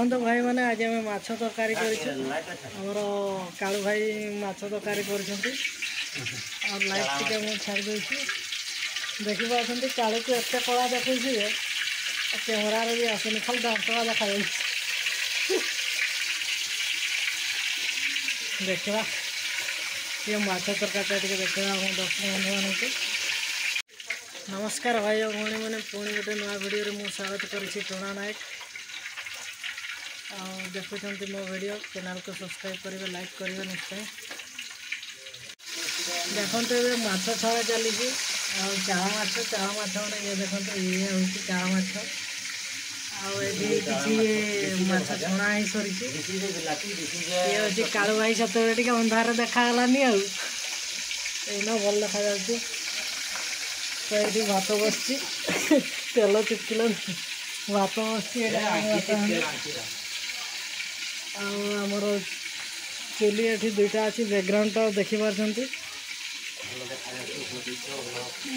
देखो भाई मैंने आज आम माछ तरकारी करमर कालू भाई माछ तरकारी कर लाइट टे मुझे छाड़ी देती देखिए कालू को एत कला देखी कैमेरार भी आसनी खाली दाँतवा देखा देखा ये माछ तरकारी देखा दर्शक बंधु मान नमस्कार भाई और भाई मैंने पुणी गोटे नुआ वीडियो मुझे स्वागत करी टोना नायक देखुं मो वीडियो चैनल को सब्सक्राइब करेंगे लाइक करेंगे निश्चय देखो ये माछ छड़ा चली चाह माछ मैंने ये देखो ये हूँ चाह माछ किसी माछ छणा ही सरी ये हूँ कालू भाई सतबे अंधार देखागलानी आईना भल देखा जाऊँ तो ये भात बस तेल चिपकिल भात बस आमर चुली ये दुईटा अच्छी बैकग्राउंड देखी पार्टी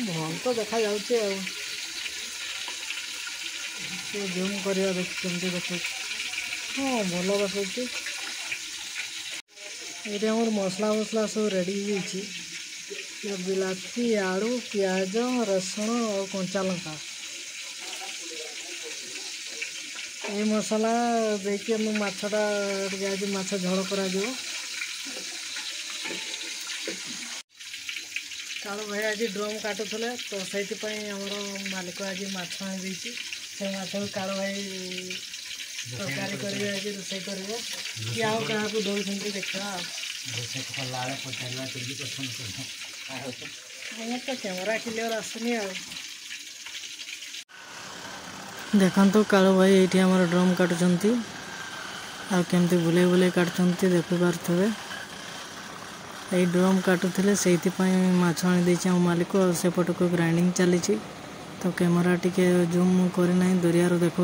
भल तो देखा जाऊँगी जूम करवा देखते देखो हाँ भल देखुची ये आम मसला मसला सब रेडी बिलाती आलू पियाज रसुण और कंचा लंका ये मसला देखिए मुझे माछटा आज माछ झोल कर कालू भाई आज ड्रम काटुले तो से आमर मालिक आज माछ आनी से माछ कालू भाई तरकारी करेंगे आज रोषे करेंगे कि आउ क्या दौरान देखा तो कैमेरा क्लियर आसनी देखो कालू भाई ये आम ड्रम काटुंट आमती बुले बुले काटुंट देखिपे ये ड्रम काटुले से माछ आनी आम मालिक और सेपट को ग्राइंडिंग चली तो कैमेरा टिके जूम करना दरियार देखा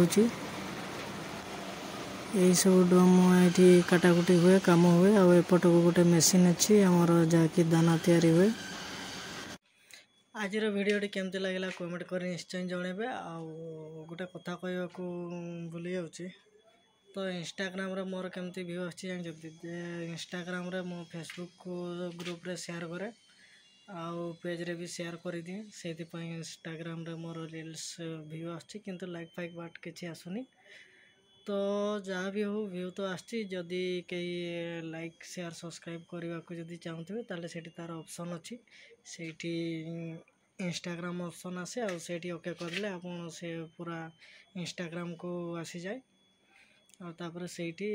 यही सब ड्रम ये काटाकुटी हुए काम हुए आउट को गोटे मेसीन अच्छी आमर जहाँकि दाना तैयारी हुए आज भिडियोटी केमती लगे कमेंट कर निश्चय जनइबे गोटे कथा कहवाक भूली जाऊँगी तो इंस्टाग्राम रे मोर केमती व्यू अच्छी जानते इंस्टाग्राम रे मो फेसबुक ग्रुप रे शेयर करे आउ पेज रे भी शेयर कर दिए से इंस्टाग्राम रे मोर रील्स व्यू आछी किंतु लाइक फाइक बाट किसी आसुनी तो जहाँ भी हो व्यू तो आछी जदि कई लाइक शेयर सब्सक्राइब करने को जदि चाहूँगे ताले सेठी तार ऑप्शन अच्छी सेठी इंस्टाग्राम ऑप्शन आसे और सेठी ओके करले आपन से पूरा इंस्टाग्राम को आसी जाए और तापर सेठी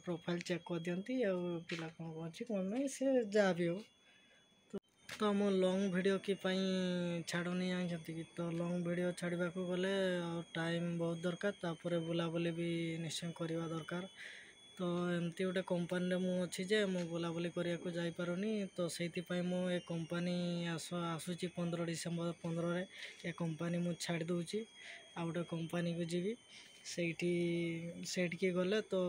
प्रोफाइल चेक कर दियंती और पिला कौन अच्छी कौन नहीं से जहाँ भी हो तो मो लॉन्ग वीडियो की छाड़ुनी जानते कि तो लॉन्ग वीडियो छाड़ा को गले टाइम बहुत दरकार तापर बुलाबुली भी निश्चय करवा दरकार तो एमती गोटे कंपानी मुझे जे मु बुलाबुली करने को जापारुनी तो से ये कंपानी आसूची 15 डिसेम्बर 15 रे ये कंपानी मुझे छाड़ दूची आ गोटे कंपानी को जीवी सेठी गले तो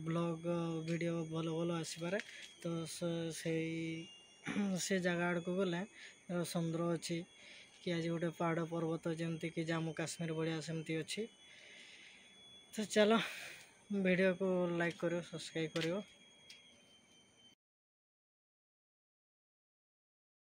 ब्लॉग वीडियो भल भल आसपे तो से जगह आड़ को गले समुद्र अच्छी कि आज गोटे पहाड़ पर्वत जमती कि जम्मू काश्मीर भाया सेमती अच्छी तो चलो वीडियो को लाइक करो सब्सक्राइब करो।